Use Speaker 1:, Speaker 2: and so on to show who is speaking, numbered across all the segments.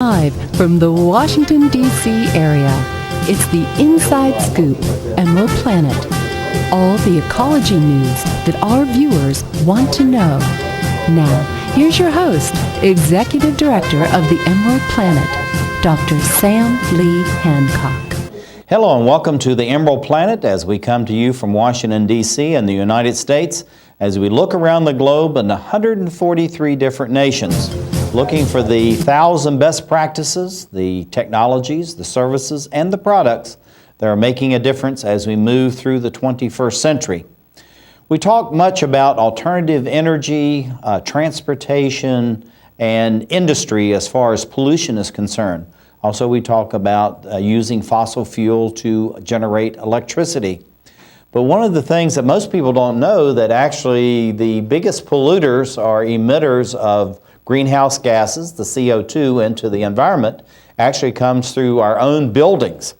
Speaker 1: Live from the Washington, D.C. area, it's the Inside Scoop, Emerald Planet. All the ecology news that our viewers want to know. Now, here's your host, Executive Director of the Emerald Planet, Dr. Sam Lee Hancock.
Speaker 2: Hello and welcome to the Emerald Planet as we come to you from Washington, D.C. and the United States as we look around the globe in 143 different nations, looking for the 1,000 best practices, the technologies, the services, and the products that are making a difference as we move through the 21st century. We talk much about alternative energy, transportation, and industry as far as pollution is concerned. Also, we talk about using fossil fuel to generate electricity. But one of the things that most people don't know, that actually the biggest polluters are emitters of greenhouse gases, the CO2, into the environment, actually comes through our own buildings.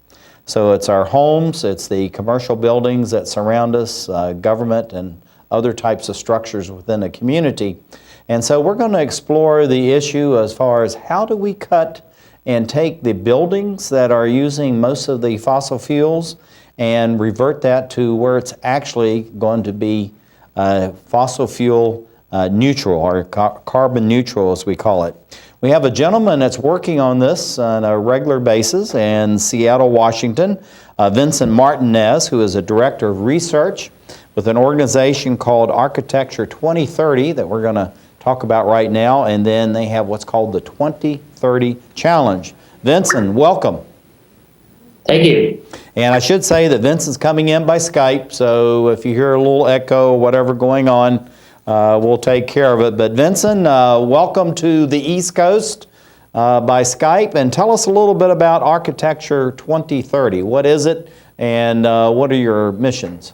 Speaker 2: So it's our homes, it's the commercial buildings that surround us, government and other types of structures within a community. And so we're going to explore the issue as far as how do we cut and take the buildings that are using most of the fossil fuels and revert that to where it's actually going to be fossil fuel neutral, or carbon neutral as we call it. We have a gentleman that's working on this on a regular basis in Seattle, Washington, Vincent Martinez, who is a director of research with an organization called Architecture 2030 that we're going to talk about right now, and then they have what's called the 2030 Challenge. Vincent, welcome.
Speaker 3: Thank you.
Speaker 2: And I should say that Vincent's coming in by Skype, so if you hear a little echo or whatever going on, we'll take care of it. But Vincent, welcome to the East Coast by Skype, and tell us a little bit about Architecture 2030. What is it, and what are your missions?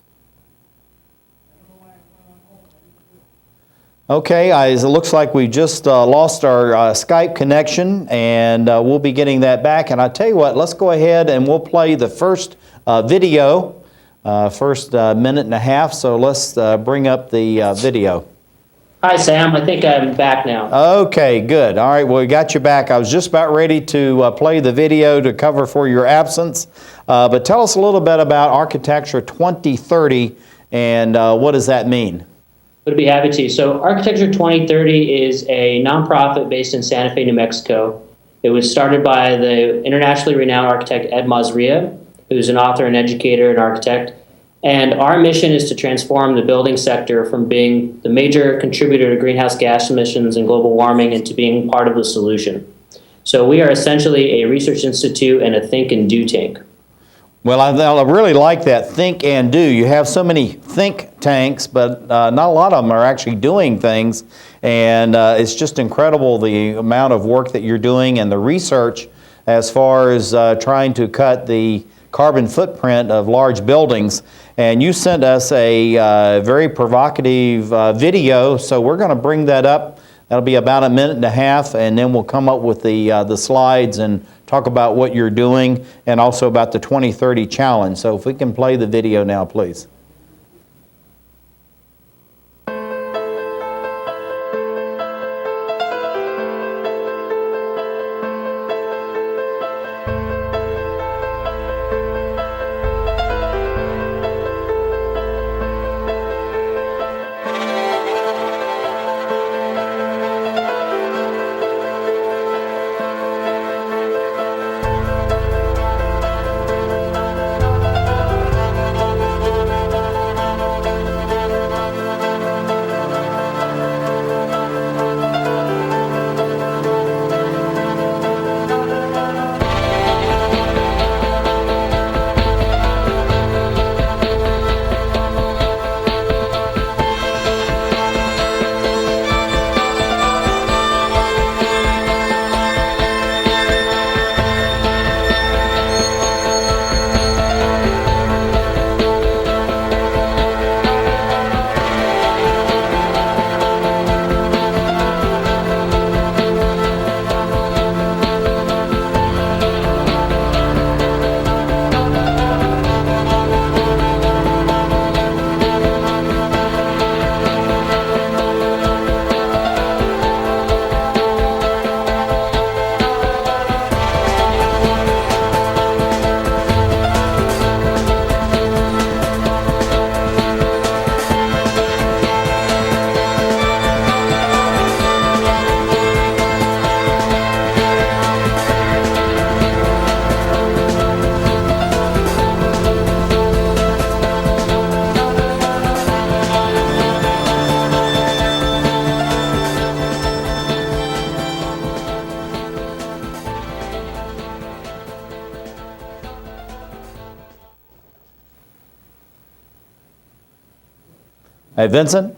Speaker 2: Okay, it looks like we just lost our Skype connection, and we'll be getting that back. And I tell you what, let's go ahead and we'll play the first video, first minute and a half. So let's bring up the video.
Speaker 3: Hi, Sam. I think I'm back now.
Speaker 2: Okay, good. All right, well, we got you back. I was just about ready to play the video to cover for your absence. But tell us a little bit about Architecture 2030 and what does that mean?
Speaker 3: Would be happy to. So Architecture 2030 is a nonprofit based in Santa Fe, New Mexico. It was started by the internationally renowned architect Ed Mazria, who's an author and educator and architect. And our mission is to transform the building sector from being the major contributor to greenhouse gas emissions and global warming into being part of the solution. So we are essentially a research institute and a think and do tank.
Speaker 2: Well, I really like that, think and do. You have so many think tanks, but not a lot of them are actually doing things. And it's just incredible the amount of work that you're doing and the research as far as trying to cut the carbon footprint of large buildings. And you sent us a very provocative video, so we're going to bring that up. That'll be about a minute and a half, and then we'll come up with the slides and talk about what you're doing and also about the 2030 challenge. So if we can play the video now, please. Hey, Vincent?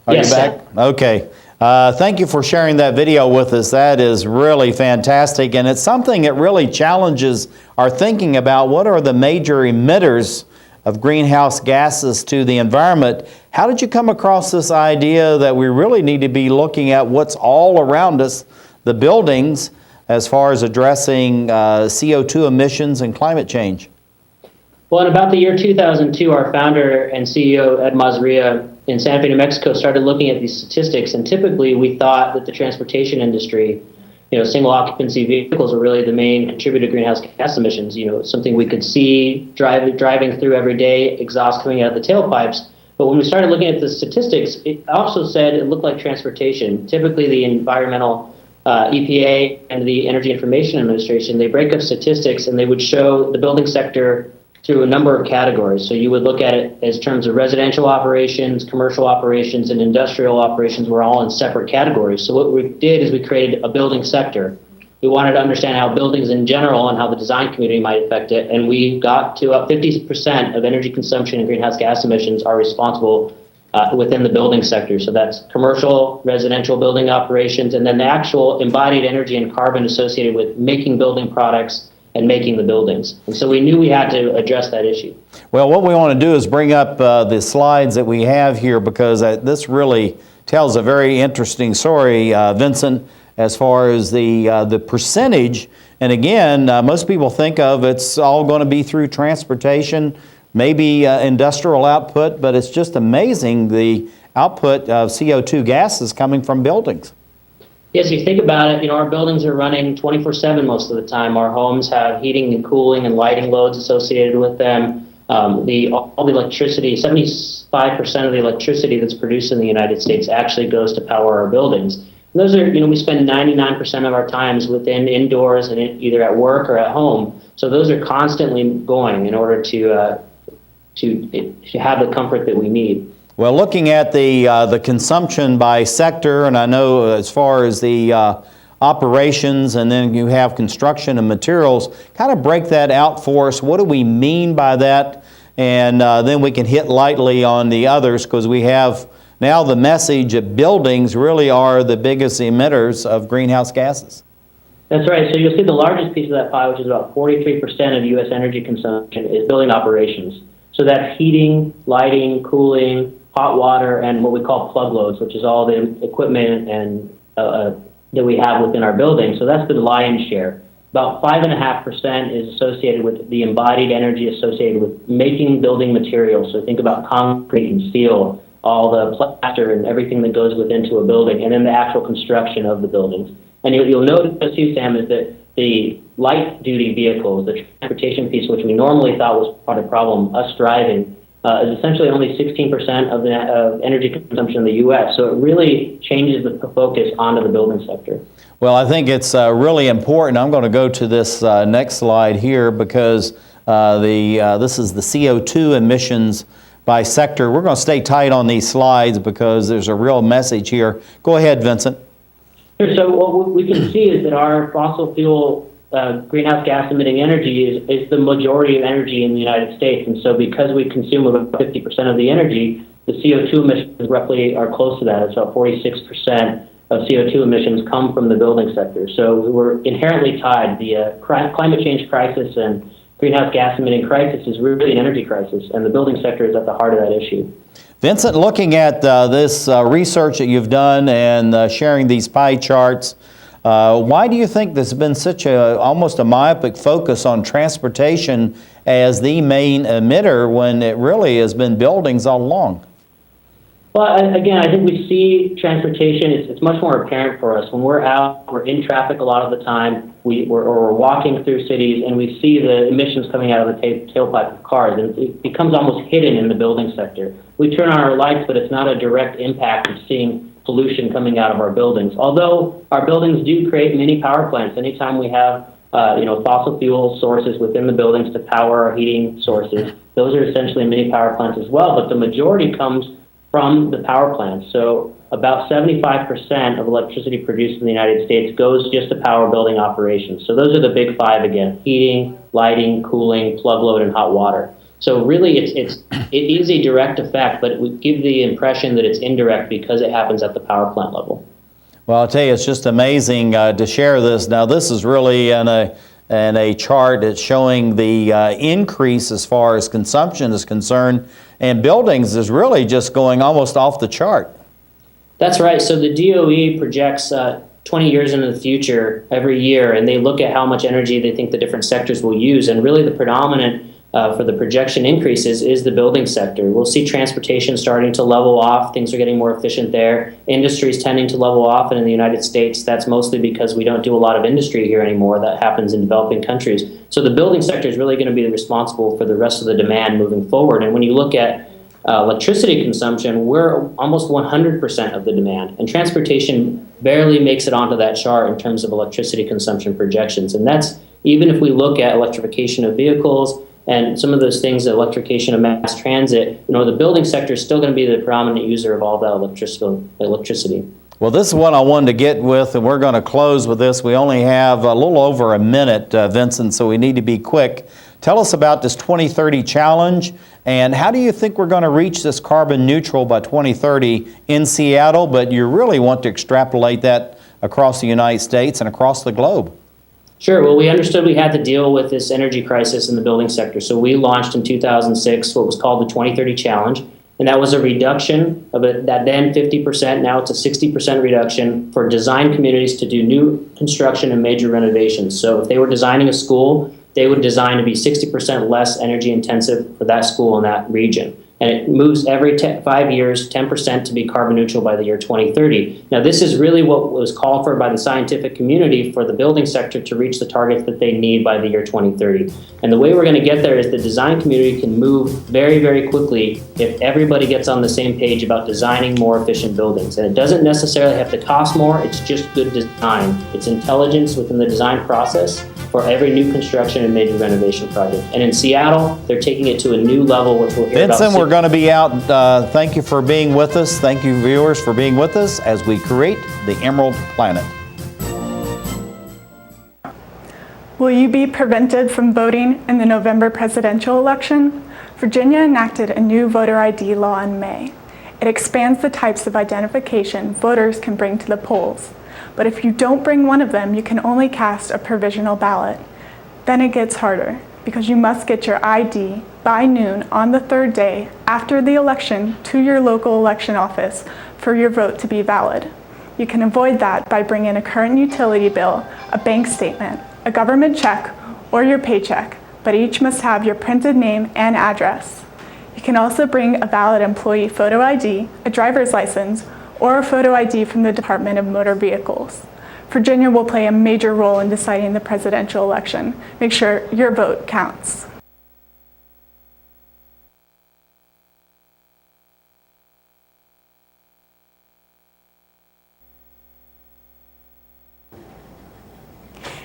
Speaker 2: Are
Speaker 3: Yes,
Speaker 2: you back? Okay. Thank you for sharing that video with us. That is really fantastic, and it's something that really challenges our thinking about what are the major emitters of greenhouse gases to the environment. How did you come across this idea that we really need to be looking at what's all around us, the buildings, as far as addressing CO2 emissions and climate change?
Speaker 3: Well, in about the year 2002, our founder and CEO, Ed Mazria, in Santa Fe, New Mexico, started looking at these statistics, and typically we thought that the transportation industry, single occupancy vehicles are really the main contributor to greenhouse gas emissions, something we could see driving through every day, exhaust coming out of the tailpipes. But when we started looking at the statistics, it also said it looked like transportation. Typically the environmental EPA and the Energy Information Administration, they break up statistics and they would show the building sector through a number of categories. So you would look at it as terms of residential operations, commercial operations, and industrial operations were all in separate categories. So what we did is we created a building sector. We wanted to understand how buildings in general and how the design community might affect it. And we got to up 50% of energy consumption and greenhouse gas emissions are responsible within the building sector. So that's commercial, residential building operations, and then the actual embodied energy and carbon associated with making building products and making the buildings. And so we knew we had to address that issue.
Speaker 2: Well, what we want to do is bring up the slides that we have here, because this really tells a very interesting story, Vincent, as far as the percentage. And again, most people think of it's all going to be through transportation, maybe industrial output, but it's just amazing the output of CO2 gases coming from buildings.
Speaker 3: Yes, you think about it, our buildings are running 24/7 most of the time. Our homes have heating and cooling and lighting loads associated with them. All the electricity, 75% of the electricity that's produced in the United States actually goes to power our buildings. And those are, we spend 99% of our times within indoors and either at work or at home. So those are constantly going in order to have the comfort that we need.
Speaker 2: Well, looking at the consumption by sector, and I know as far as the operations, and then you have construction and materials, kind of break that out for us. What do we mean by that? And then we can hit lightly on the others, because we have now the message that buildings really are the biggest emitters of greenhouse gases.
Speaker 3: That's right. So you'll see the largest piece of that pie, which is about 43% of U.S. energy consumption, is building operations. So that's heating, lighting, cooling, hot water, and what we call plug loads, which is all the equipment and that we have within our building. So that's the lion's share. About 5.5% is associated with the embodied energy associated with making building materials. So think about concrete and steel, all the plaster and everything that goes into a building, and then the actual construction of the buildings. And you'll notice too, Sam, is that the light-duty vehicles, the transportation piece, which we normally thought was part of the problem, us driving, is essentially only 16% of energy consumption in the U.S. So it really changes the focus onto the building sector.
Speaker 2: Well, I think it's really important. I'm going to go to this next slide here, because this is the CO2 emissions by sector. We're going to stay tight on these slides because there's a real message here. Go ahead, Vincent.
Speaker 3: Sure. So what we can see is that our fossil fuel greenhouse gas emitting energy is the majority of energy in the United States. And so because we consume about 50% of the energy, the CO2 emissions roughly are close to that. It's about 46% of CO2 emissions come from the building sector. So we're inherently tied. The climate change crisis and greenhouse gas emitting crisis is really an energy crisis, and the building sector is at the heart of that issue.
Speaker 2: Vincent, looking at this research that you've done and sharing these pie charts, why do you think there's been such almost a myopic focus on transportation as the main emitter when it really has been buildings all along?
Speaker 3: Well, again, I think we see transportation, it's much more apparent for us. When we're out, we're in traffic a lot of the time, we're walking through cities, and we see the emissions coming out of the tailpipe of cars, and it becomes almost hidden in the building sector. We turn on our lights, but it's not a direct impact of seeing pollution coming out of our buildings. Although our buildings do create mini power plants. Anytime we have fossil fuel sources within the buildings to power our heating sources, those are essentially mini power plants as well, but the majority comes from the power plants. So about 75% of electricity produced in the United States goes just to power building operations. So those are the big five again: heating, lighting, cooling, plug load, and hot water. So really, it is a direct effect, but it would give the impression that it's indirect because it happens at the power plant level.
Speaker 2: Well, I'll tell you, it's just amazing to share this. Now, this is really in a chart that's showing the increase as far as consumption is concerned, and buildings is really just going almost off the chart.
Speaker 3: That's right. So the DOE projects 20 years into the future every year, and they look at how much energy they think the different sectors will use. And really the predominant for the projection increases is the building sector. We'll see transportation starting to level off. Things are getting more efficient there. Industry's tending to level off, and in the United States, that's mostly because we don't do a lot of industry here anymore. That happens in developing countries. So the building sector is really going to be responsible for the rest of the demand moving forward. And when you look at electricity consumption, we're almost 100% of the demand, and transportation barely makes it onto that chart in terms of electricity consumption projections. And that's even if we look at electrification of vehicles and some of those things, electrification of mass transit, the building sector is still going to be the predominant user of all that electricity.
Speaker 2: Well, this is what I wanted to get with, and we're going to close with this. We only have a little over a minute, Vincent, so we need to be quick. Tell us about this 2030 challenge, and how do you think we're going to reach this carbon neutral by 2030 in Seattle, but you really want to extrapolate that across the United States and across the globe?
Speaker 3: Sure. Well, we understood we had to deal with this energy crisis in the building sector. So we launched in 2006 what was called the 2030 Challenge. And that was a reduction of that then 50%. Now it's a 60% reduction for design communities to do new construction and major renovations. So if they were designing a school, they would design to be 60% less energy intensive for that school in that region. And it moves every 5 years, 10% to be carbon neutral by the year 2030. Now, this is really what was called for by the scientific community for the building sector to reach the targets that they need by the year 2030. And the way we're going to get there is the design community can move very, very quickly if everybody gets on the same page about designing more efficient buildings. And it doesn't necessarily have to cost more, it's just good design. It's intelligence within the design process for every new construction and major renovation project. And in Seattle, they're taking it to a new level, which we'll hear about
Speaker 2: Vincent,
Speaker 3: soon.
Speaker 2: we're going to be out. Thank you for being with us. Thank you, viewers, for being with us as we create the Emerald Planet.
Speaker 4: Will you be prevented from voting in the November presidential election? Virginia enacted a new voter ID law in May. It expands the types of identification voters can bring to the polls. But if you don't bring one of them, you can only cast a provisional ballot. Then it gets harder, because you must get your ID by noon on the third day after the election to your local election office for your vote to be valid. You can avoid that by bringing a current utility bill, a bank statement, a government check, or your paycheck, but each must have your printed name and address. You can also bring a valid employee photo ID, a driver's license, or a photo ID from the Department of Motor Vehicles. Virginia will play a major role in deciding the presidential election. Make sure your vote counts.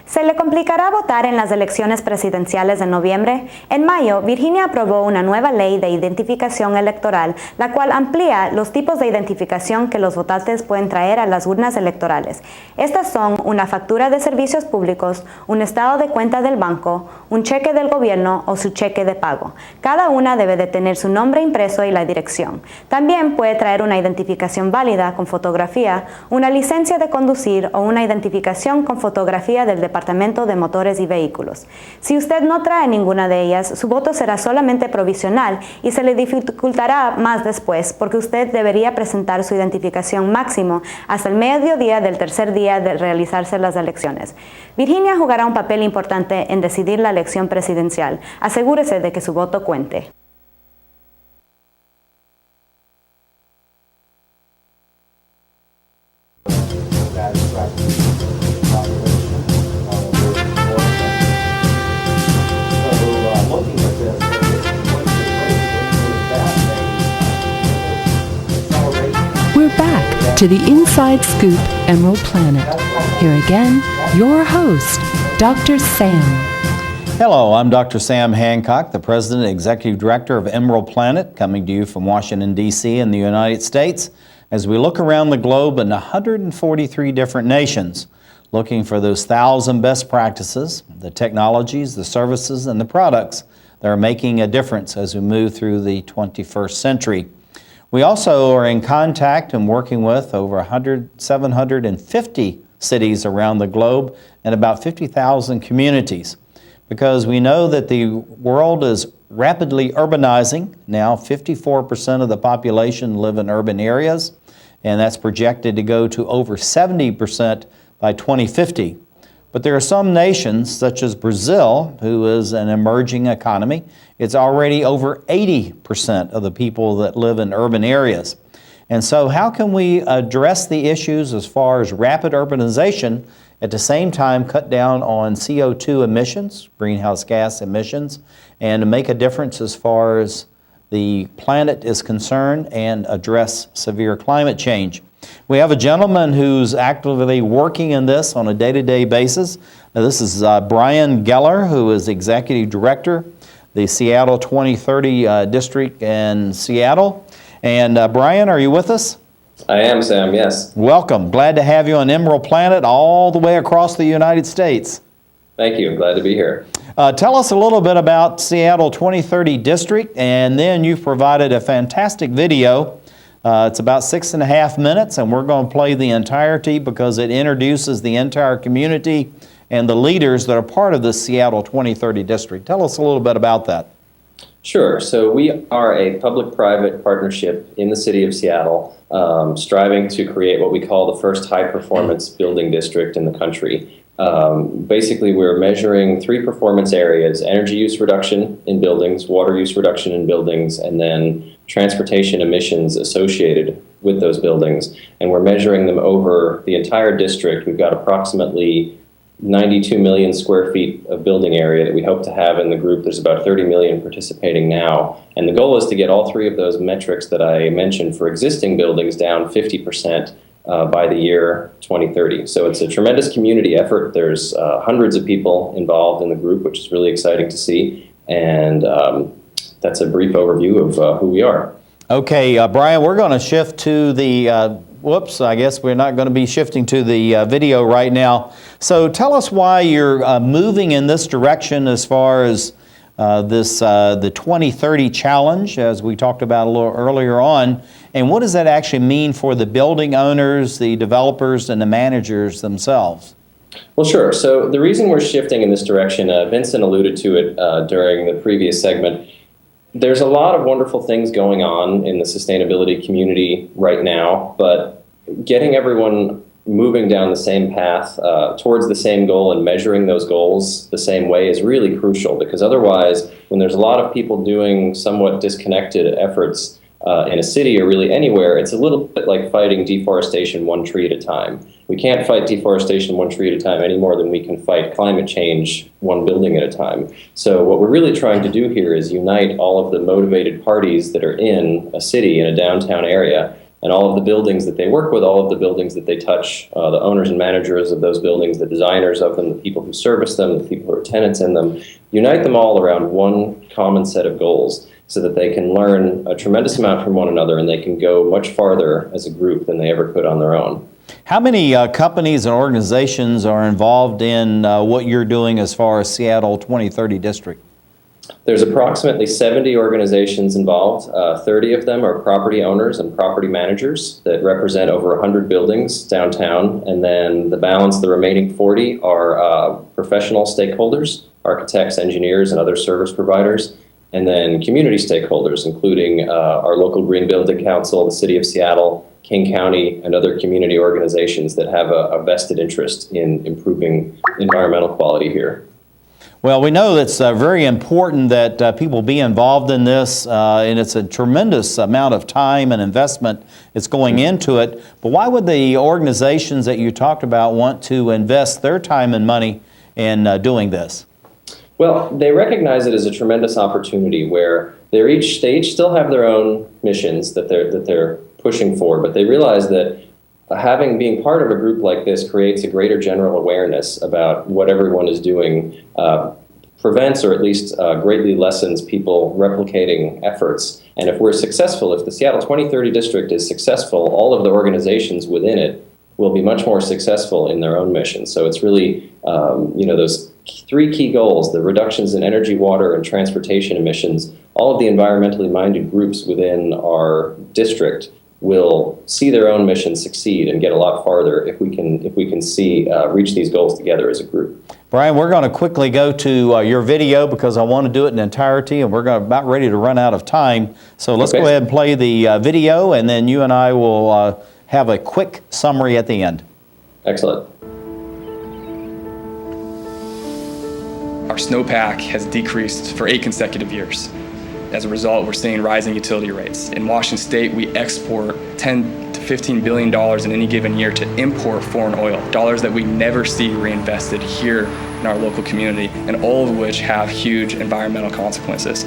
Speaker 5: ¿Se le complicará votar en las elecciones presidenciales de noviembre? En mayo, Virginia aprobó una nueva ley de identificación electoral, la cual amplía los tipos de identificación que los votantes pueden traer a las urnas electorales. Estas son una factura de servicios públicos, un estado de cuenta del banco, un cheque del gobierno o su cheque de pago. Cada una debe de tener su nombre impreso y la dirección. También puede traer una identificación válida con fotografía, una licencia de conducir o una identificación con fotografía del Departamento de Motores y Vehículos. Si usted no trae ninguna de ellas, su voto será solamente provisional y se le dificultará más después, porque usted debería presentar su identificación máximo hasta el mediodía del tercer día de realizarse las elecciones. Virginia jugará un papel importante en decidir la elección presidencial. Asegúrese de que su voto cuente.
Speaker 1: To the Inside Scoop Emerald Planet. Here again, your host, Dr. Sam.
Speaker 2: Hello, I'm Dr. Sam Hancock, the President and Executive Director of Emerald Planet, coming to you from Washington, D.C. in the United States, as we look around the globe in 143 different nations, looking for those 1,000 best practices, the technologies, the services, and the products that are making a difference as we move through the 21st century. We also are in contact and working with over 750 cities around the globe and about 50,000 communities, because we know that the world is rapidly urbanizing. Now 54% of the population live in urban areas, and that's projected to go to over 70% by 2050. But there are some nations, such as Brazil, who is an emerging economy. It's already over 80% of the people that live in urban areas. And so how can we address the issues as far as rapid urbanization, at the same time cut down on CO2 emissions, greenhouse gas emissions, and to make a difference as far as the planet is concerned and address severe climate change? We have a gentleman who's actively working in this on a day-to-day basis. Now, this is Brian Geller, who is Executive Director, the Seattle 2030 District in Seattle. And Brian, are you with us?
Speaker 6: I am, Sam, yes.
Speaker 2: Welcome. Glad to have you on Emerald Planet all the way across the United States.
Speaker 6: Thank you. I'm glad to be here.
Speaker 2: Tell us a little bit about Seattle 2030 District, and then you've provided a fantastic video. It's about 6.5 minutes, and we're going to play the entirety because it introduces the entire community and the leaders that are part of the Seattle 2030 District. Tell us a little bit about that.
Speaker 6: Sure. So we are a public-private partnership in the city of Seattle, striving to create what we call the first high-performance building district in the country. Basically, we're measuring 3 performance areas: energy use reduction in buildings, water use reduction in buildings, and then transportation emissions associated with those buildings. And we're measuring them over the entire district. We've got approximately 92 million square feet of building area that we hope to have in the group. There's about 30 million participating now. And the goal is to get all 3 of those metrics that I mentioned for existing buildings down 50% by the year 2030. So it's a tremendous community effort. There's hundreds of people involved in the group, which is really exciting to see. And that's a brief overview of who we are. Okay,
Speaker 2: Brian, we're going to shift to the, I guess we're not going to be shifting to the video right now. So tell us why you're moving in this direction as far as the 2030 challenge, as we talked about a little earlier on, and what does that actually mean for the building owners, the developers, and the managers themselves?
Speaker 6: Well, sure. So the reason we're shifting in this direction, Vincent alluded to it during the previous segment. There's a lot of wonderful things going on in the sustainability community right now, but getting everyone moving down the same path towards the same goal and measuring those goals the same way is really crucial, because otherwise, when there's a lot of people doing somewhat disconnected efforts in a city or really anywhere, it's a little bit like fighting deforestation one tree at a time. We can't fight deforestation one tree at a time any more than we can fight climate change one building at a time. So what we're really trying to do here is unite all of the motivated parties that are in a city, in a downtown area, and all of the buildings that they work with, all of the buildings that they touch, the owners and managers of those buildings, the designers of them, the people who service them, the people who are tenants in them, unite them all around one common set of goals so that they can learn a tremendous amount from one another and they can go much farther as a group than they ever could on their own.
Speaker 2: How many companies and organizations are involved in what you're doing as far as Seattle 2030 District?
Speaker 6: There's approximately 70 organizations involved. 30 of them are property owners and property managers that represent over 100 buildings downtown. And then the balance, the remaining 40, are professional stakeholders, architects, engineers, and other service providers. And then community stakeholders, including our local Green Building Council, the City of Seattle, King County, and other community organizations that have a vested interest in improving environmental quality here.
Speaker 2: Well, we know it's very important that people be involved in this, and it's a tremendous amount of time and investment that's going into it. But why would the organizations that you talked about want to invest their time and money in doing this?
Speaker 6: Well, they recognize it as a tremendous opportunity where they each still have their own missions that they're pushing for, but they realize that being part of a group like this creates a greater general awareness about what everyone is doing, prevents or at least greatly lessens people replicating efforts. And if we're successful, if the Seattle 2030 District is successful, all of the organizations within it will be much more successful in their own mission. So it's really, those three key goals, the reductions in energy, water, and transportation emissions, all of the environmentally minded groups within our district will see their own mission succeed and get a lot farther if we can reach these goals together as a group.
Speaker 2: Brian, we're going to quickly go to your video because I want to do it in entirety, and we're about ready to run out of time. So let's go ahead and play the video, and then you and I will have a quick summary at the end.
Speaker 6: Excellent.
Speaker 7: Our snowpack has decreased for 8 consecutive years. As a result, we're seeing rising utility rates. In Washington State, we export $10 to $15 billion in any given year to import foreign oil, dollars that we never see reinvested here in our local community, and all of which have huge environmental consequences.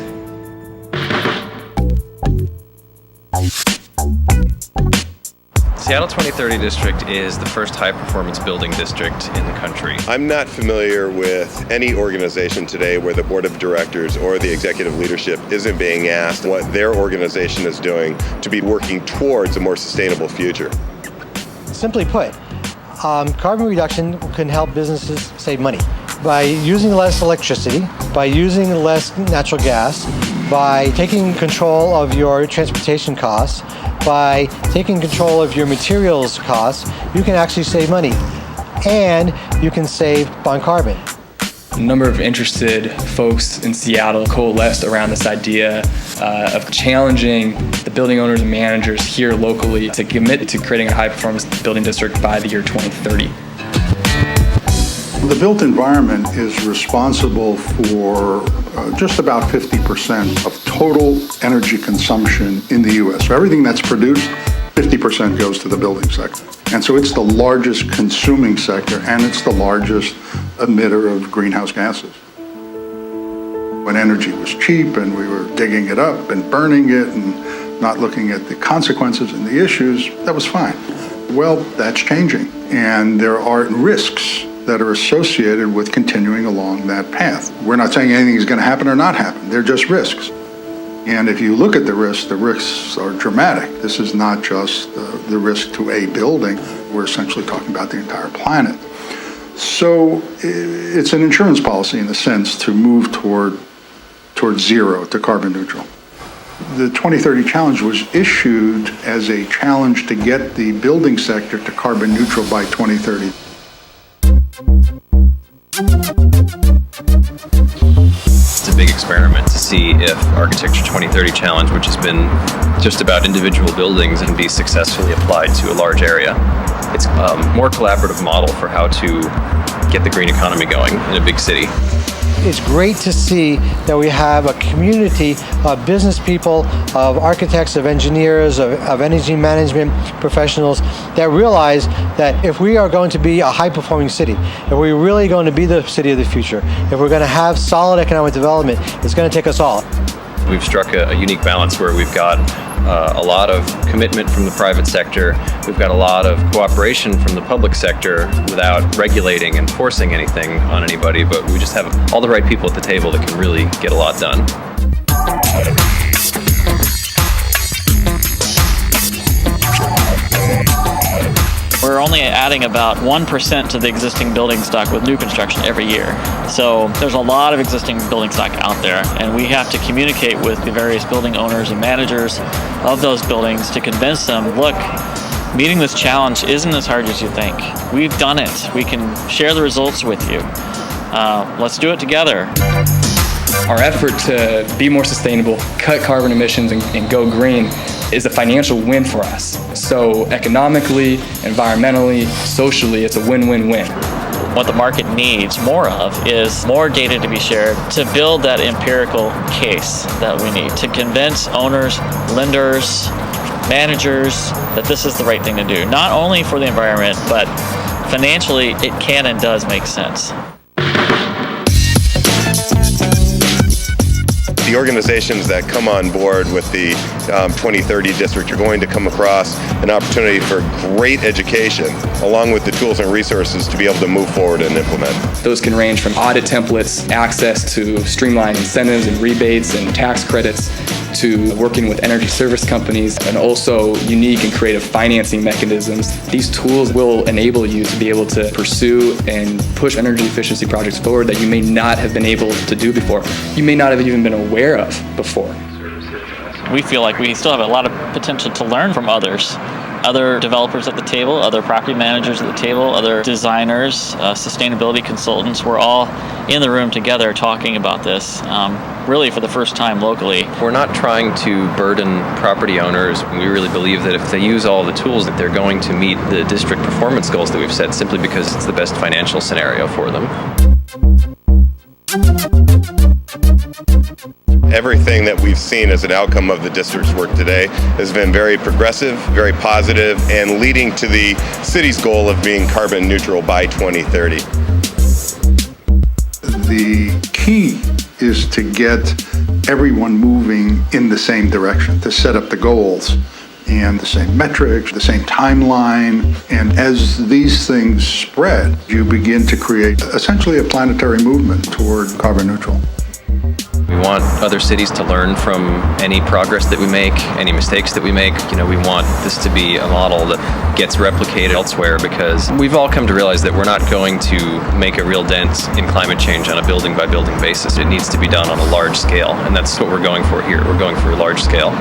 Speaker 8: Seattle 2030 District is the first high-performance building district in the country.
Speaker 9: I'm not familiar with any organization today where the board of directors or the executive leadership isn't being asked what their organization is doing to be working towards a more sustainable future.
Speaker 10: Simply put, carbon reduction can help businesses save money by using less electricity, by using less natural gas, by taking control of your transportation costs, by taking control of your materials costs. You can actually save money, and you can save on carbon.
Speaker 7: A number of interested folks in Seattle coalesced around this idea of challenging the building owners and managers here locally to commit to creating a high-performance building district by the year 2030.
Speaker 11: The built environment is responsible for just about 50% of total energy consumption in the U.S. So everything that's produced, 50% goes to the building sector. And so it's the largest consuming sector, and it's the largest emitter of greenhouse gases. When energy was cheap and we were digging it up and burning it and not looking at the consequences and the issues, that was fine. Well, that's changing, and there are risks that are associated with continuing along that path. We're not saying anything is going to happen or not happen. They're just risks. And if you look at the risks are dramatic. This is not just the risk to a building. We're essentially talking about the entire planet. So it's an insurance policy in a sense to move toward zero, to carbon neutral. The 2030 challenge was issued as a challenge to get the building sector to carbon neutral by 2030.
Speaker 8: It's a big experiment to see if Architecture 2030 Challenge, which has been just about individual buildings, can be successfully applied to a large area. It's a more collaborative model for how to get the green economy going in a big city.
Speaker 10: It's great to see that we have a community of business people, of architects, of engineers, of energy management professionals that realize that if we are going to be a high-performing city, if we're really going to be the city of the future, if we're going to have solid economic development, it's going to take us all.
Speaker 8: We've struck a unique balance where we've got a lot of commitment from the private sector. We've got a lot of cooperation from the public sector without regulating and forcing anything on anybody, but we just have all the right people at the table that can really get a lot done.
Speaker 12: We're only adding about 1% to the existing building stock with new construction every year. So there's a lot of existing building stock out there, and we have to communicate with the various building owners and managers of those buildings to convince them, look, meeting this challenge isn't as hard as you think. We've done it. We can share the results with you. Let's do it together.
Speaker 7: Our effort to be more sustainable, cut carbon emissions, and go green is a financial win for us. So economically, environmentally, socially, it's a win-win-win.
Speaker 12: What the market needs more of is more data to be shared to build that empirical case that we need to convince owners, lenders, managers that this is the right thing to do. Not only for the environment, but financially it can and does make sense.
Speaker 9: The organizations that come on board with the 2030 district are going to come across an opportunity for great education, along with the tools and resources to be able to move forward and implement.
Speaker 7: Those can range from audit templates, access to streamlined incentives and rebates and tax credits, to working with energy service companies and also unique and creative financing mechanisms. These tools will enable you to be able to pursue and push energy efficiency projects forward that you may not have been able to do before. You may not have even been aware of before.
Speaker 12: We feel like we still have a lot of potential to learn from others. Other developers at the table, other property managers at the table, other designers, sustainability consultants. We're all in the room together talking about this, really for the first time locally.
Speaker 8: We're not trying to burden property owners. We really believe that if they use all the tools, that they're going to meet the district performance goals that we've set simply because it's the best financial scenario for them.
Speaker 9: Everything that we've seen as an outcome of the district's work today has been very progressive, very positive, and leading to the city's goal of being carbon neutral by 2030.
Speaker 11: The key is to get everyone moving in the same direction, to set up the goals and the same metrics, the same timeline. And as these things spread, you begin to create essentially a planetary movement toward carbon neutral.
Speaker 8: We want other cities to learn from any progress that we make, any mistakes that we make. We want this to be a model that gets replicated elsewhere because we've all come to realize that we're not going to make a real dent in climate change on a building by building basis. It needs to be done on a large scale, and that's what we're going for here. We're going for a large scale.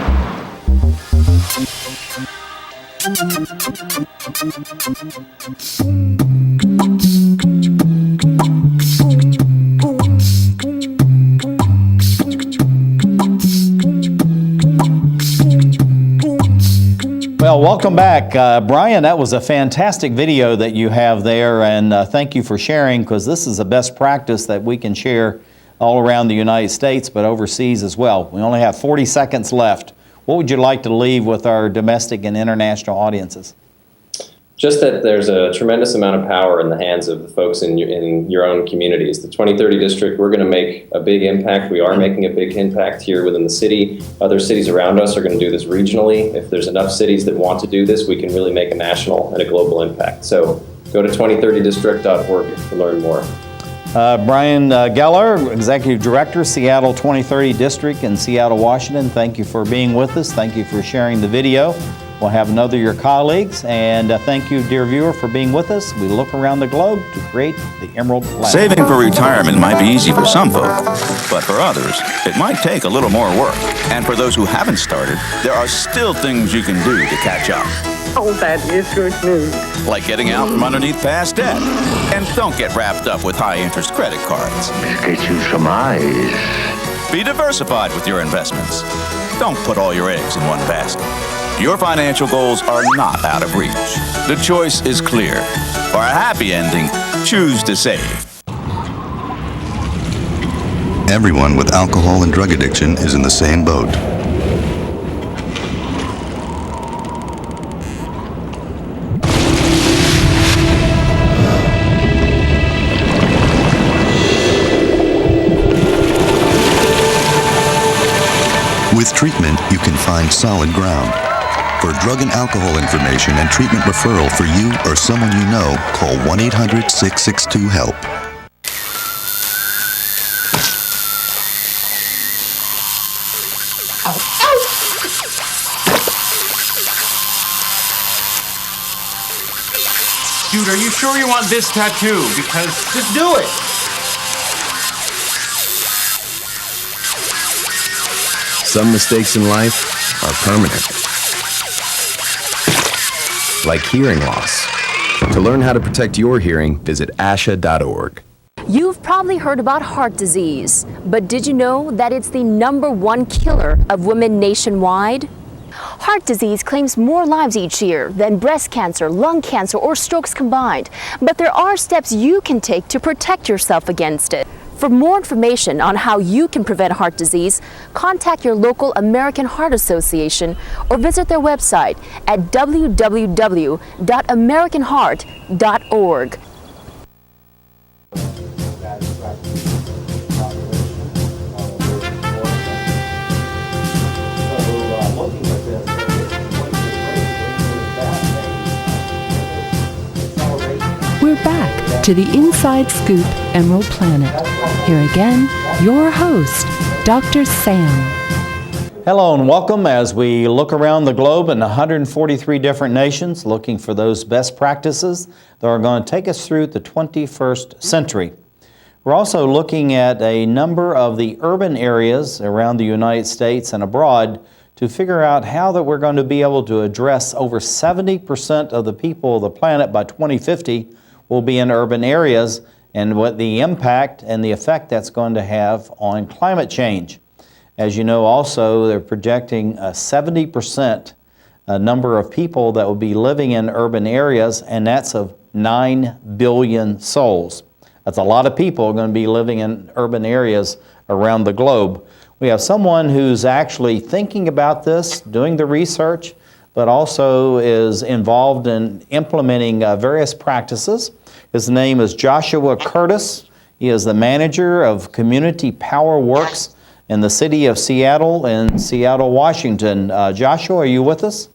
Speaker 2: Well, welcome back. Brian, that was a fantastic video that you have there, and thank you for sharing, because this is a best practice that we can share all around the United States, but overseas as well. We only have 40 seconds left. What would you like to leave with our domestic and international audiences?
Speaker 6: Just that there's a tremendous amount of power in the hands of the folks in your own communities. The 2030 district, we're going to make a big impact. We are making a big impact here within the city. Other cities around us are going to do this regionally. If there's enough cities that want to do this, we can really make a national and a global impact. So go to 2030district.org to learn more.
Speaker 2: Brian Geller, Executive Director, Seattle 2030 District in Seattle, Washington. Thank you for being with us. Thank you for sharing the video. We'll have another of your colleagues, and thank you, dear viewer, for being with us. We look around the globe to create the Emerald Planet.
Speaker 13: Saving for retirement might be easy for some folk, but for others, it might take a little more work. And for those who haven't started, there are still things you can do to catch up.
Speaker 14: Oh, that is good news.
Speaker 13: Like getting out from underneath past debt. And don't get wrapped up with high-interest credit cards.
Speaker 14: Get you some eyes.
Speaker 13: Be diversified with your investments. Don't put all your eggs in one basket. Your financial goals are not out of reach. The choice is clear. For a happy ending, choose to save.
Speaker 15: Everyone with alcohol and drug addiction is in the same boat. With treatment, you can find solid ground. For drug and alcohol information and treatment referral for you or someone you know, call 1-800-662-HELP.
Speaker 16: Dude, are you sure you want this tattoo? Because just do it.
Speaker 17: Some mistakes in life are permanent. Like hearing loss. To learn how to protect your hearing, visit asha.org.
Speaker 18: You've probably heard about heart disease, but did you know that it's the #1 killer of women nationwide? Heart disease claims more lives each year than breast cancer, lung cancer, or strokes combined. But there are steps you can take to protect yourself against it. For more information on how you can prevent heart disease, contact your local American Heart Association or visit their website at www.americanheart.org.
Speaker 1: We're back to the Inside Scoop Emerald Planet. Here again, your host, Dr. Sam.
Speaker 2: Hello and welcome as we look around the globe in 143 different nations, looking for those best practices that are going to take us through the 21st century. We're also looking at a number of the urban areas around the United States and abroad to figure out how that we're going to be able to address over 70% of the people of the planet by 2050 will be in urban areas, and what the impact and the effect that's going to have on climate change. As you know, also, they're projecting a 70% number of people that will be living in urban areas, and that's of 9 billion souls. That's a lot of people going to be living in urban areas around the globe. We have someone who's actually thinking about this, doing the research, but also is involved in implementing various practices. His name is Joshua Curtis. He is the manager of Community Power Works in the city of Seattle in Seattle, Washington. Joshua, are you with us?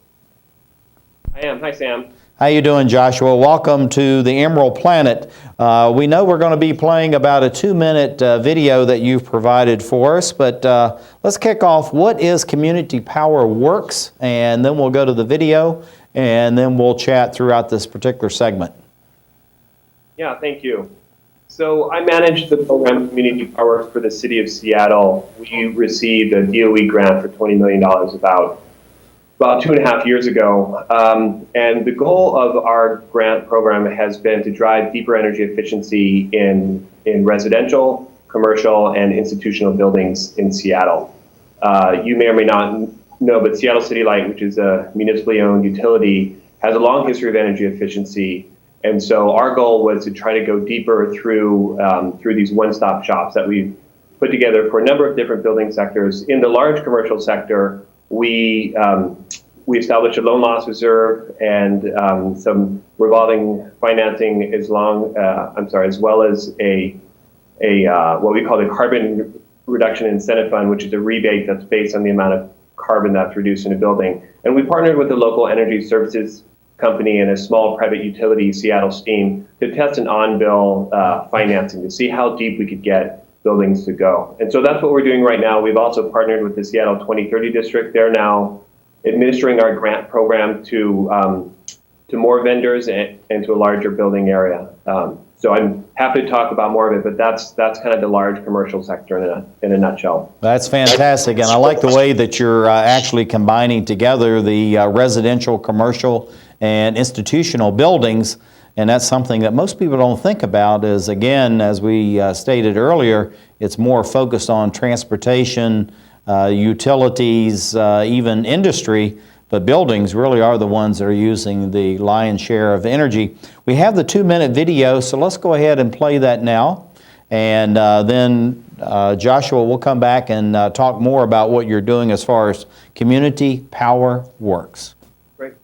Speaker 19: I am. Hi, Sam.
Speaker 2: How you doing, Joshua? Welcome to the Emerald Planet. We know we're going to be playing about a 2-minute video that you've provided for us, but let's kick off. What is Community Power Works? And then we'll go to the video, and then we'll chat throughout this particular segment.
Speaker 19: Yeah, thank you. So I manage the program Community Power Works for the city of Seattle. We received a DOE grant for $20 million about 2.5 years ago. And the goal of our grant program has been to drive deeper energy efficiency in residential, commercial, and institutional buildings in Seattle. You may or may not know, but Seattle City Light, which is a municipally owned utility, has a long history of energy efficiency. And so our goal was to try to go deeper through these one-stop shops that we've put together for a number of different building sectors. In the large commercial sector, we established a loan loss reserve and some revolving financing as well as a what we call the Carbon Reduction Incentive Fund, which is a rebate that's based on the amount of carbon that's reduced in a building. And we partnered with the local energy services company and a small private utility, Seattle Steam, to test an on-bill financing to see how deep we could get buildings to go. And so that's what we're doing right now. We've also partnered with the Seattle 2030 district. They're now administering our grant program to more vendors and to a larger building area. So I'm happy to talk about more of it, but that's kind of the large commercial sector in a nutshell.
Speaker 2: That's fantastic, and I like the way that you're actually combining together the residential, commercial, and institutional buildings, and that's something that most people don't think about is, again, as we stated earlier, it's more focused on transportation, utilities, even industry, but buildings really are the ones that are using the lion's share of energy. We have the 2-minute video, so let's go ahead and play that now. And then Joshua, we'll come back and talk more about what you're doing as far as Community Power Works.
Speaker 19: Great.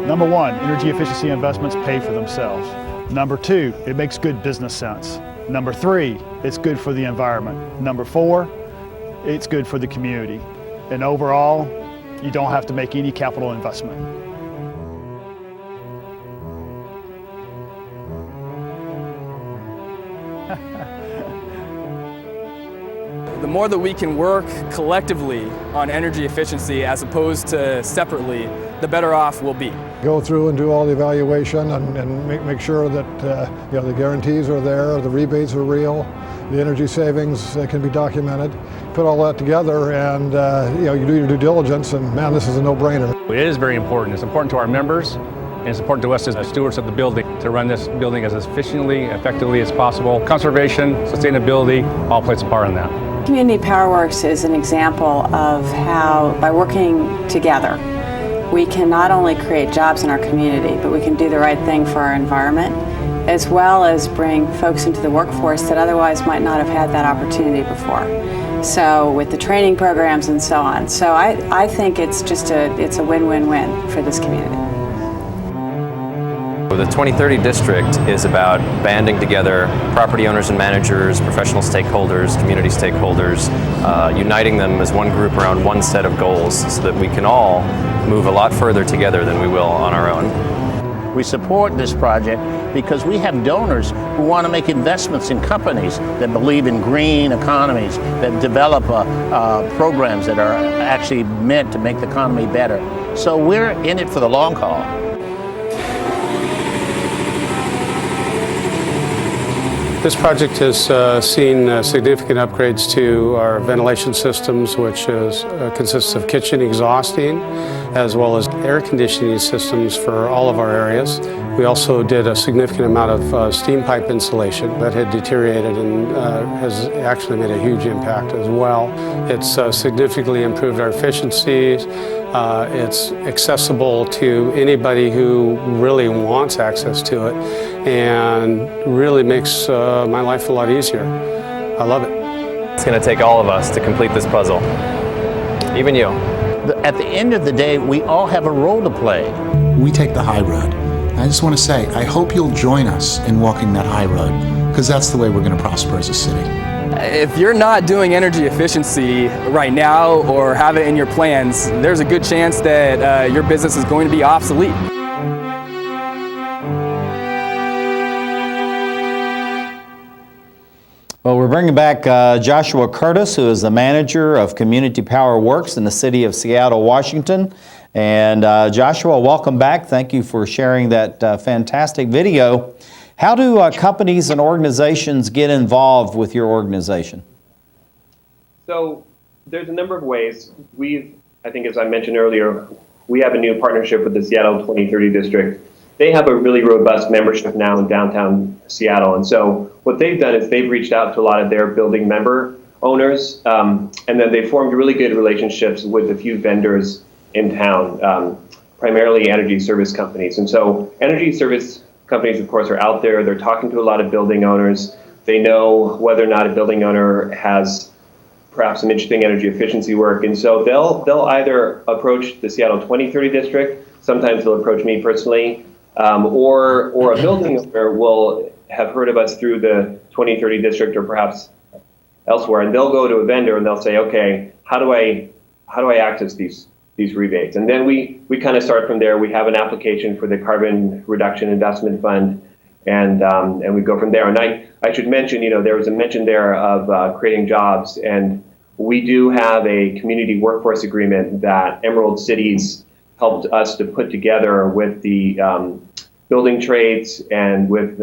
Speaker 20: Number one, energy efficiency investments pay for themselves. Number two, it makes good business sense. Number three, it's good for the environment. Number four, it's good for the community. And overall, you don't have to make any capital investment.
Speaker 21: The more that we can work collectively on energy efficiency as opposed to separately, the better off we'll be.
Speaker 22: Go through and do all the evaluation and make sure that the guarantees are there, the rebates are real, the energy savings can be documented. Put all that together and you do your due diligence, and man, this is a no-brainer.
Speaker 23: It is very important. It's important to our members, and it's important to us as the stewards of the building to run this building as efficiently, effectively as possible. Conservation, sustainability, all plays a part in that.
Speaker 24: Community Power Works is an example of how, by working together, we can not only create jobs in our community, but we can do the right thing for our environment as well as bring folks into the workforce that otherwise might not have had that opportunity before. So with the training programs and so on. So I think it's a win-win-win for this community.
Speaker 8: The 2030 district is about banding together property owners and managers, professional stakeholders, community stakeholders, uniting them as one group around one set of goals so that we can all move a lot further together than we will on our own.
Speaker 3: We support this project because we have donors who want to make investments in companies that believe in green economies, that develop programs that are actually meant to make the economy better. So we're in it for the long haul.
Speaker 4: This project has seen significant upgrades to our ventilation systems, which consists of kitchen exhausting, as well as air conditioning systems for all of our areas. We also did a significant amount of steam pipe insulation that had deteriorated and has actually made a huge impact as well. It's significantly improved our efficiencies. It's accessible to anybody who really wants access to it, and really makes my life a lot easier. I love it.
Speaker 8: It's going to take all of us to complete this puzzle, even you.
Speaker 3: At the end of the day, we all have a role to play.
Speaker 5: We take the high road. I just want to say, I hope you'll join us in walking that high road, because that's the way we're going to prosper as a city.
Speaker 21: If you're not doing energy efficiency right now or have it in your plans, there's a good chance that your business is going to be obsolete.
Speaker 2: Well, we're bringing back Joshua Curtis, who is the manager of Community Power Works in the city of Seattle, Washington. And Joshua, welcome back. Thank you for sharing that fantastic video. How do companies and organizations get involved with your organization?
Speaker 19: So there's a number of ways. I think as I mentioned earlier, we have a new partnership with the Seattle 2030 district. They have a really robust membership now in downtown Seattle. And so what they've done is they've reached out to a lot of their building member owners, and then they formed really good relationships with a few vendors in town, primarily energy service companies. And so energy service companies, of course, are out there. They're talking to a lot of building owners. They know whether or not a building owner has perhaps some interesting energy efficiency work. And so they'll either approach the Seattle 2030 district, sometimes they'll approach me personally, or a building owner will have heard of us through the 2030 district or perhaps elsewhere, and they'll go to a vendor and they'll say, okay, how do I access these rebates? And then we kind of start from there. We have an application for the Carbon Reduction Investment Fund, and we go from there. And I should mention, there was a mention there of creating jobs, and we do have a community workforce agreement that Emerald Cities helped us to put together with the building trades and with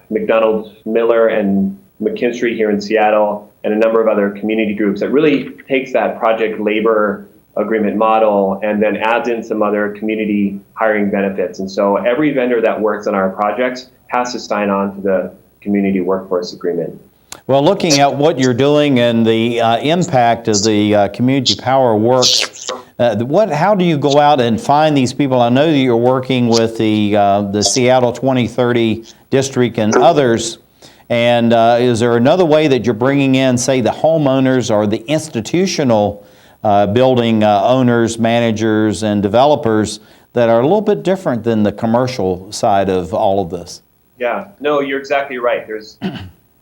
Speaker 19: McDonald Miller and McKinstry here in Seattle and a number of other community groups that really takes that project labor agreement model and then adds in some other community hiring benefits. And so every vendor that works on our projects has to sign on to the community workforce agreement.
Speaker 2: Well, looking at what you're doing and the impact of the Community Power Works, how do you go out and find these people? I know that you're working with the Seattle 2030 district and others. And is there another way that you're bringing in, say, the homeowners or the institutional building owners, managers, and developers that are a little bit different than the commercial side of all of this?
Speaker 19: Yeah, no, you're exactly right. There's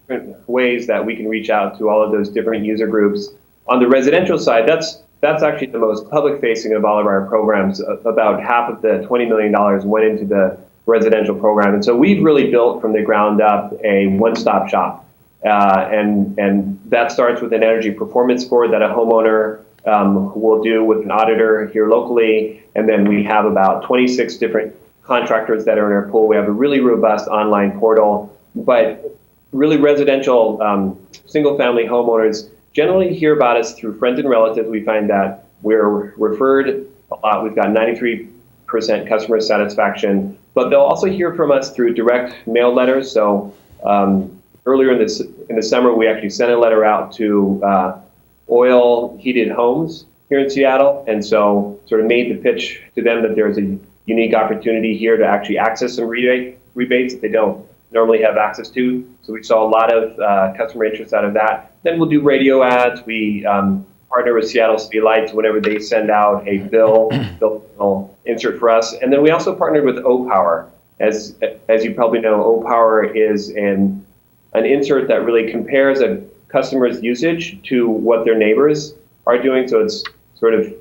Speaker 19: different ways that we can reach out to all of those different user groups. On the residential side, that's actually the most public-facing of all of our programs. About half of the $20 million went into the residential program. And so we've really built from the ground up a one-stop shop. And that starts with an energy performance score that a homeowner will do with an auditor here locally. And then we have about 26 different contractors that are in our pool. We have a really robust online portal. But really residential single-family homeowners generally hear about us through friends and relatives. We find that we're referred a lot. We've got 93% customer satisfaction. But they'll also hear from us through direct mail letters. So earlier in the summer, we actually sent a letter out to oil heated homes here in Seattle, and so sort of made the pitch to them that there's a unique opportunity here to actually access some rebates that they don't normally have access to. So we saw a lot of customer interest out of that. Then we'll do radio ads. We partner with Seattle City Lights whenever they send out a bill, they'll insert for us. And then we also partnered with O-Power. As you probably know, O-Power is an insert that really compares a customer's usage to what their neighbors are doing. So it's sort of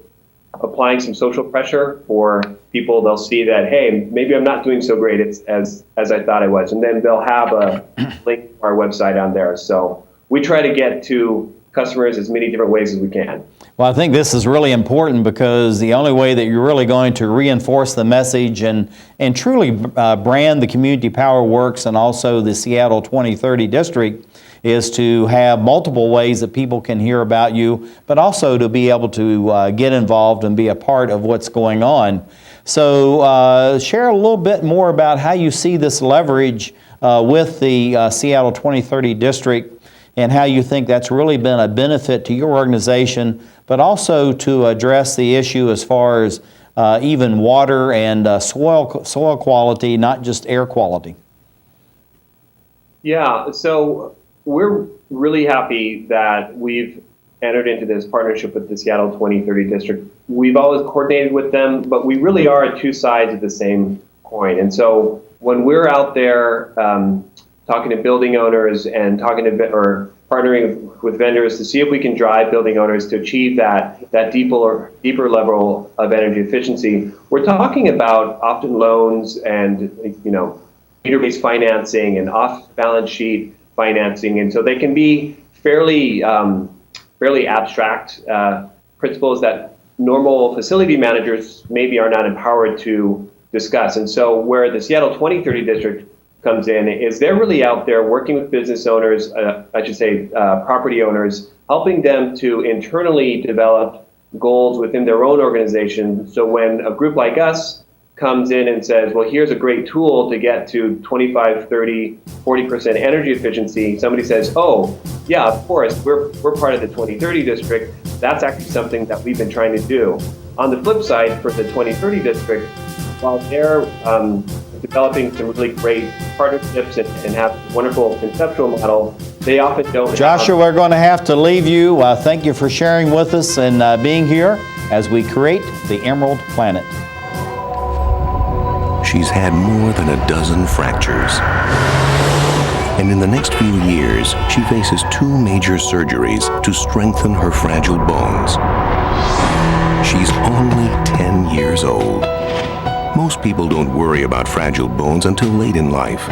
Speaker 19: applying some social pressure for people. They'll see that, hey, maybe I'm not doing so great as I thought I was. And then they'll have a link to our website on there. So we try to get to customers as many different ways as we can.
Speaker 2: Well, I think this is really important because the only way that you're really going to reinforce the message and truly brand the Community Power Works and also the Seattle 2030 District is to have multiple ways that people can hear about you, but also to be able to get involved and be a part of what's going on. So share a little bit more about how you see this leverage with the Seattle 2030 District and how you think that's really been a benefit to your organization, but also to address the issue as far as even water and soil quality, not just air quality.
Speaker 19: Yeah, so we're really happy that we've entered into this partnership with the Seattle 2030 District. We've always coordinated with them, but we really are two sides of the same coin. And so when we're out there talking to building owners and partnering with vendors to see if we can drive building owners to achieve that deeper level of energy efficiency, we're talking about often loans and meter-based financing and off-balance sheet financing, and so they can be fairly abstract principles that normal facility managers maybe are not empowered to discuss. And so where the Seattle 2030 District comes in is they're really out there working with business owners, property owners, helping them to internally develop goals within their own organization. So when a group like us comes in and says, well, here's a great tool to get to 25, 30, 40% energy efficiency, somebody says, oh, yeah, of course, we're part of the 2030 District. That's actually something that we've been trying to do. On the flip side, for the 2030 District, while they're developing some really great partnerships and have a wonderful conceptual model, they often don't.
Speaker 2: Joshua, we're going to have to leave you. Thank you for sharing with us and being here as we create the Emerald Planet.
Speaker 15: She's had more than a dozen fractures. And in the next few years, she faces 2 major surgeries to strengthen her fragile bones. She's only 10 years old. Most people don't worry about fragile bones until late in life.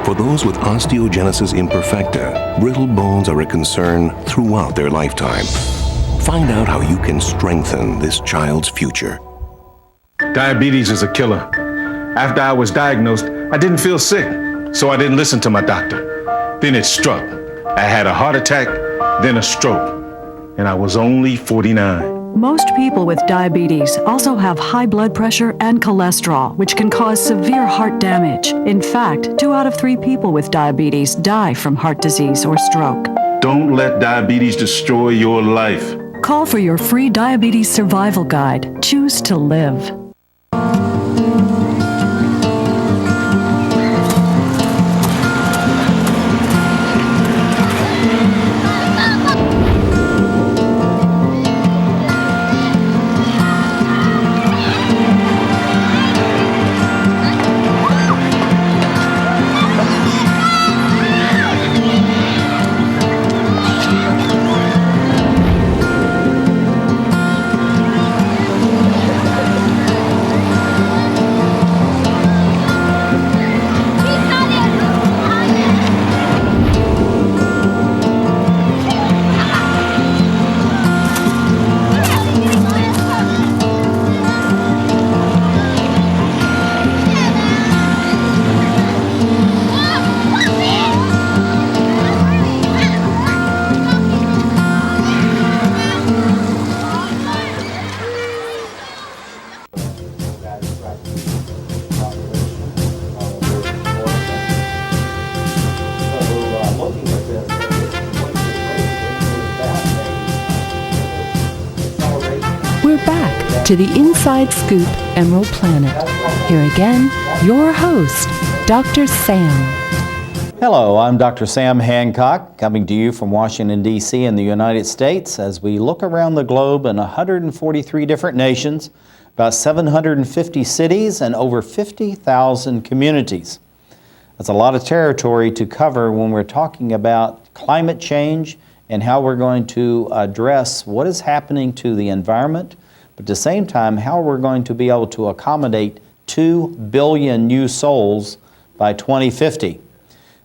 Speaker 15: For those with osteogenesis imperfecta, brittle bones are a concern throughout their lifetime. Find out how you can strengthen this child's future.
Speaker 7: Diabetes is a killer. After I was diagnosed, I didn't feel sick, so I didn't listen to my doctor. Then it struck. I had a heart attack, then a stroke, and I was only 49.
Speaker 9: Most people with diabetes also have high blood pressure and cholesterol, which can cause severe heart damage. In fact, 2 out of 3 people with diabetes die from heart disease or stroke.
Speaker 7: Don't let diabetes destroy your life.
Speaker 9: Call for your free diabetes survival guide. Choose to live.
Speaker 1: To the Inside Scoop Emerald Planet. Here again, your host, Dr. Sam.
Speaker 2: Hello, I'm Dr. Sam Hancock, coming to you from Washington, D.C. in the United States as we look around the globe in 143 different nations, about 750 cities, and over 50,000 communities. That's a lot of territory to cover when we're talking about climate change and how we're going to address what is happening to the environment, but at the same time, how we're going to be able to accommodate 2 billion new souls by 2050.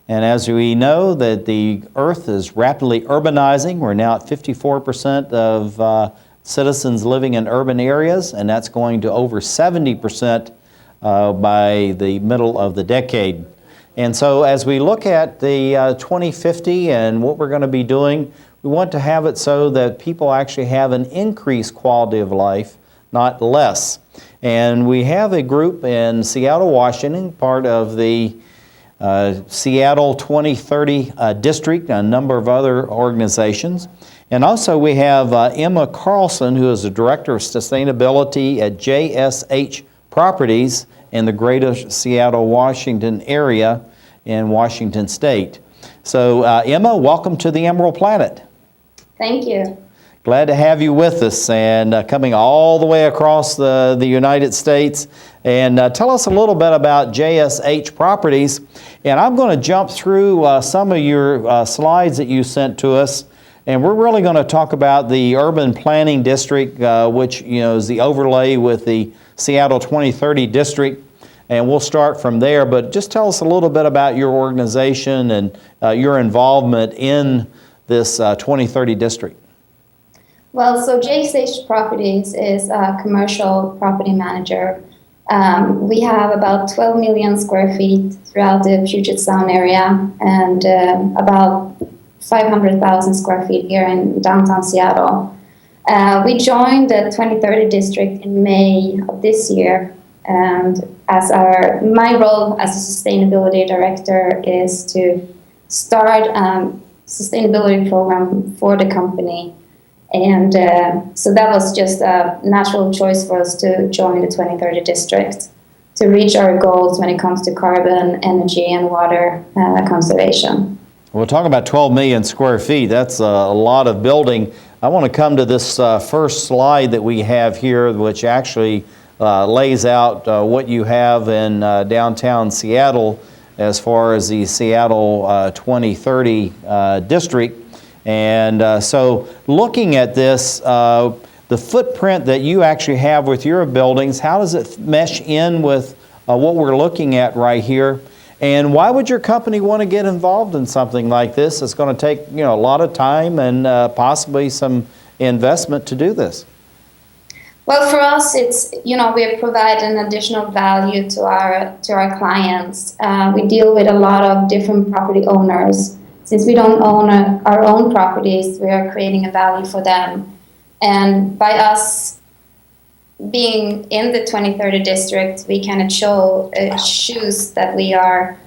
Speaker 2: And as we know that the Earth is rapidly urbanizing, we're now at 54% of citizens living in urban areas, and that's going to over 70% by the middle of the decade. And so as we look at the 2050 and what we're going to be doing, we want to have it so that people actually have an increased quality of life, not less. And we have a group in Seattle, Washington, part of the Seattle 2030 district, a number of other organizations. And also we have Emma Karlsson, who is the Director of Sustainability at JSH Properties in the greater Seattle, Washington area in Washington State. So Emma, welcome to the Emerald Planet.
Speaker 6: Thank you.
Speaker 2: Glad to have you with us and coming all the way across the United States. And tell us a little bit about JSH Properties. And I'm going to jump through some of your slides that you sent to us. And we're really going to talk about the urban planning district, which is the overlay with the Seattle 2030 district. And we'll start from there. But just tell us a little bit about your organization and your involvement in this 2030 district.
Speaker 6: Well, so JSH Properties is a commercial property manager. We have about 12 million square feet throughout the Puget Sound area and about 500,000 square feet here in downtown Seattle. We joined the 2030 district in May of this year, and my role as a sustainability director is to start a sustainability program for the company. And so that was just a natural choice for us to join the 2030 district to reach our goals when it comes to carbon, energy, and water conservation.
Speaker 2: We're talking about 12 million square feet. That's a lot of building. I want to come to this first slide that we have here, which actually lays out what you have in downtown Seattle as far as the Seattle 2030 district. And so looking at this, the footprint that you actually have with your buildings, how does it mesh in with what we're looking at right here? And why would your company want to get involved in something like this? It's going to take a lot of time and possibly some investment to do this.
Speaker 6: Well, for us, it's we provide an additional value to our clients. We deal with a lot of different property owners. Since we don't own our own properties, we are creating a value for them. And by us being in the 2030 district, we kind of choose that we are,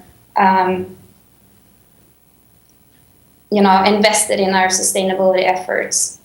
Speaker 6: invested in our sustainability efforts.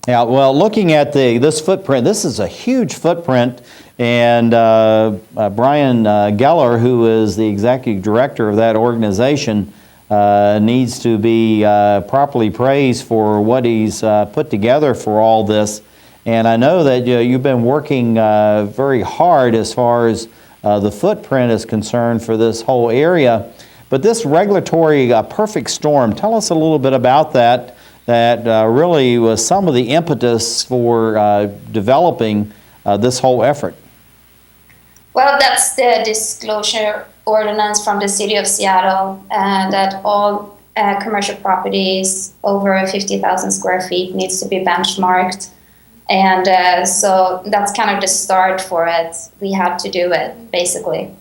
Speaker 2: Yeah, well, looking at this footprint, this is a huge footprint. And Brian Geller, who is the executive director of that organization, needs to be properly praised for what he's put together for all this. And I know that you've been working very hard as far as the footprint is concerned for this whole area. But this regulatory perfect storm, tell us a little bit about that. That really was some of the impetus for developing this whole effort.
Speaker 6: Well, that's the disclosure ordinance from the city of Seattle, that all commercial properties over 50,000 square feet needs to be benchmarked. And so that's kind of the start for it. We had to do it, basically.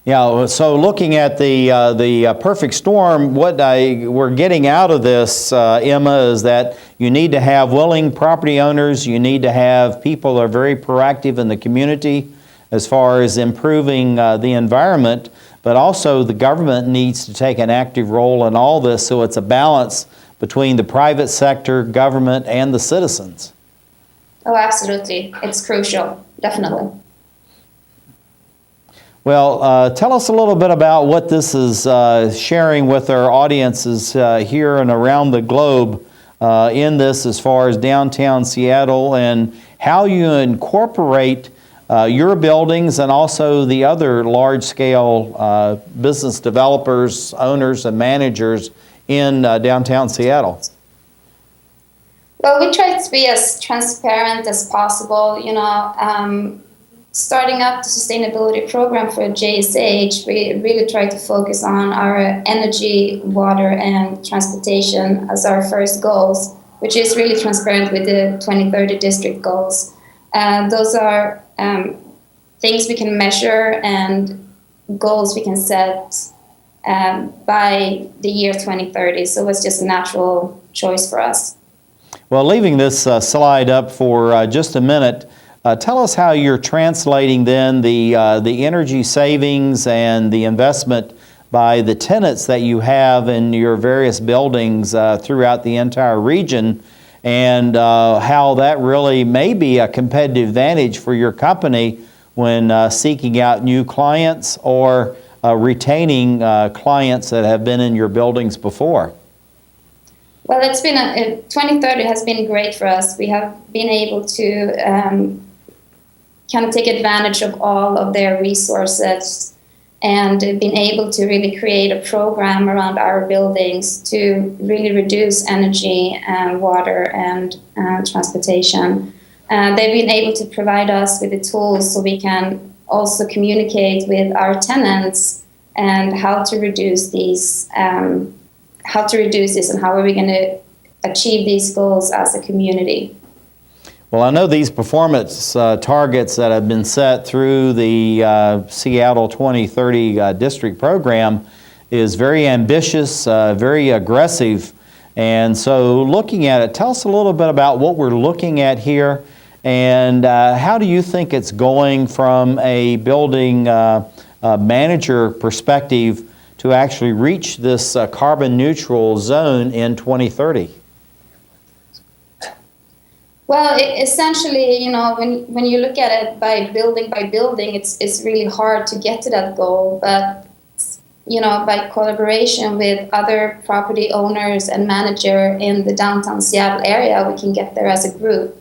Speaker 2: Yeah, so looking at the perfect storm, what we're getting out of this, Emma, is that you need to have willing property owners, you need to have people that are very proactive in the community as far as improving the environment, but also the government needs to take an active role in all this, so it's a balance between the private sector, government, and the citizens.
Speaker 6: Oh, absolutely. It's crucial, definitely.
Speaker 2: Well, tell us a little bit about what this is sharing with our audiences here and around the globe in this as far as downtown Seattle, and how you incorporate your buildings and also the other large-scale business developers, owners, and managers in downtown Seattle.
Speaker 6: Well, we try to be as transparent as possible. Starting up the sustainability program for JSH, we really try to focus on our energy, water, and transportation as our first goals, which is really transparent with the 2030 district goals. Those are things we can measure and goals we can set by the year 2030. So it's just a natural choice for us.
Speaker 2: Well, leaving this slide up for just a minute, tell us how you're translating then the energy savings and the investment by the tenants that you have in your various buildings throughout the entire region, and how that really may be a competitive advantage for your company when seeking out new clients or retaining clients that have been in your buildings before.
Speaker 6: Well, 2030 has been great for us. We have been able to kind of take advantage of all of their resources and been able to really create a program around our buildings to really reduce energy and water and transportation. They've been able to provide us with the tools so we can also communicate with our tenants and how to reduce this and how are we going to achieve these goals as a community.
Speaker 2: Well, I know these performance targets that have been set through the Seattle 2030 district program is very ambitious, very aggressive. And so looking at it, tell us a little bit about what we're looking at here, and how do you think it's going from a building manager perspective to actually reach this carbon neutral zone in 2030?
Speaker 6: Well, essentially, when you look at it by building, it's really hard to get to that goal. But, by collaboration with other property owners and manager in the downtown Seattle area, we can get there as a group.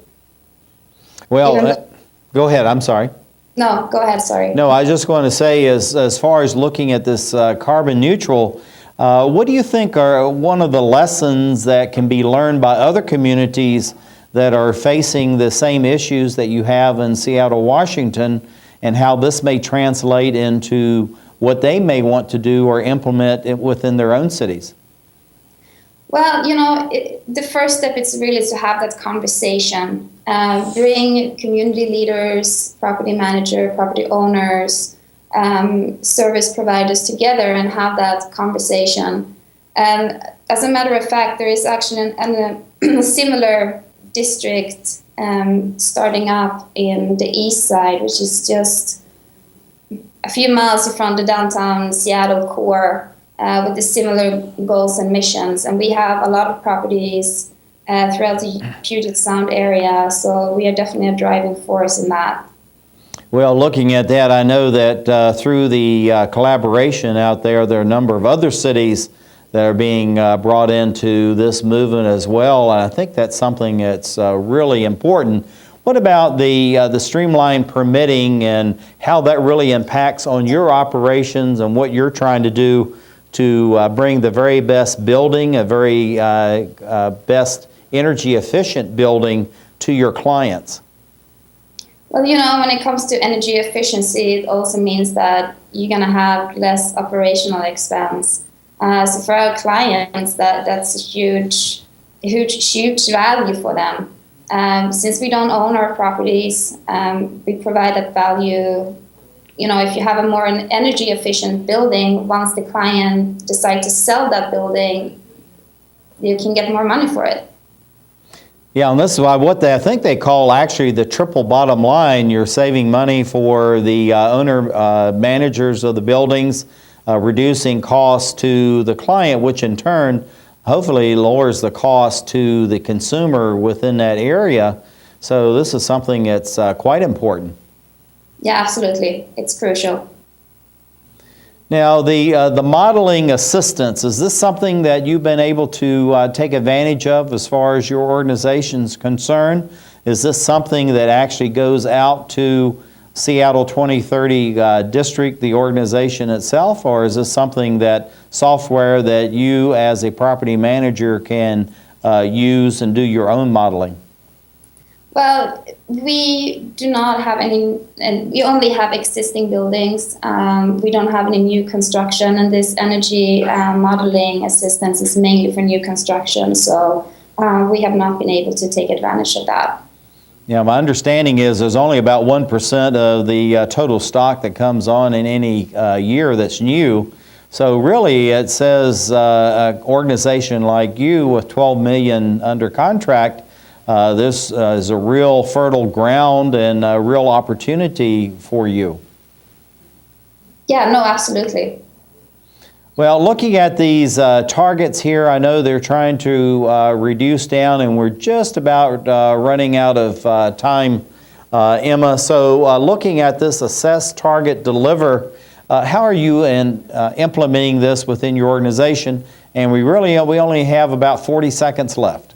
Speaker 2: Well, go ahead. I'm sorry.
Speaker 6: No, go ahead. Sorry.
Speaker 2: No, I was just going to say, as far as looking at this carbon neutral, what do you think are one of the lessons that can be learned by other communities that are facing the same issues that you have in Seattle, Washington, and how this may translate into what they may want to do or implement within their own cities?
Speaker 6: Well, the first step is really to have that conversation. Bring community leaders, property manager, property owners, service providers together and have that conversation. And as a matter of fact, there is actually a similar district starting up in the east side, which is just a few miles from the downtown Seattle core, with the similar goals and missions. And we have a lot of properties throughout the Puget Sound area, so we are definitely a driving force in that.
Speaker 2: Well, looking at that, I know that through the collaboration out there, there are a number of other cities that are being brought into this movement as well. And I think that's something that's really important. What about the streamlined permitting and how that really impacts on your operations and what you're trying to do to bring the very best building, a very best energy efficient building to your clients?
Speaker 6: Well, when it comes to energy efficiency, it also means that you're going to have less operational expense. So for our clients, that's a huge value for them. Since we don't own our properties, we provide that value. If you have a more energy efficient building, once the client decides to sell that building, you can get more money for it.
Speaker 2: Yeah, and this is what I think they call actually the triple bottom line. You're saving money for the owner managers of the buildings, reducing costs to the client, which in turn hopefully lowers the cost to the consumer within that area. So this is something that's quite important.
Speaker 6: Yeah, absolutely. It's crucial.
Speaker 2: Now, the modeling assistance, is this something that you've been able to take advantage of as far as your organization's concerned? Is this something that actually goes out to Seattle 2030 district, the organization itself, or is this something that software that you as a property manager can use and do your own modeling?
Speaker 6: Well, we do not have any, and we only have existing buildings. We don't have any new construction, and this energy modeling assistance is mainly for new construction, so we have not been able to take advantage of that.
Speaker 2: Yeah, my understanding is there's only about 1% of the total stock that comes on in any year that's new. So really it says an organization like you with $12 million under contract, this is a real fertile ground and a real opportunity for you.
Speaker 6: Yeah, no, absolutely.
Speaker 2: Well, looking at these targets here, I know they're trying to reduce down, and we're just about running out of time, Emma. So looking at this assess, target, deliver, how are you implementing this within your organization? And we only have about 40 seconds left.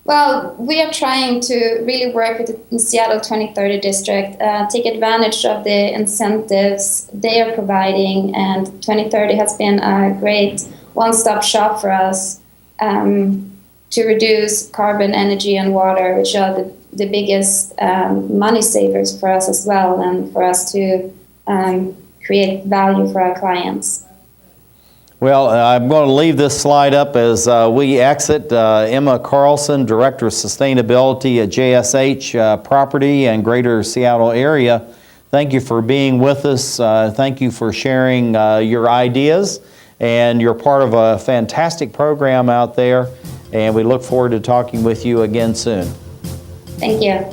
Speaker 6: Well, we are trying to really work with the Seattle 2030 district, take advantage of the incentives they are providing, and 2030 has been a great one-stop shop for us to reduce carbon, energy, and water, which are the biggest money savers for us as well, and for us to create value for our clients.
Speaker 2: Well, I'm going to leave this slide up as we exit. Emma Karlsson, Director of Sustainability at JSH Property and Greater Seattle Area. Thank you for being with us. Thank you for sharing your ideas, and you're part of a fantastic program out there, and we look forward to talking with you again soon.
Speaker 6: Thank you.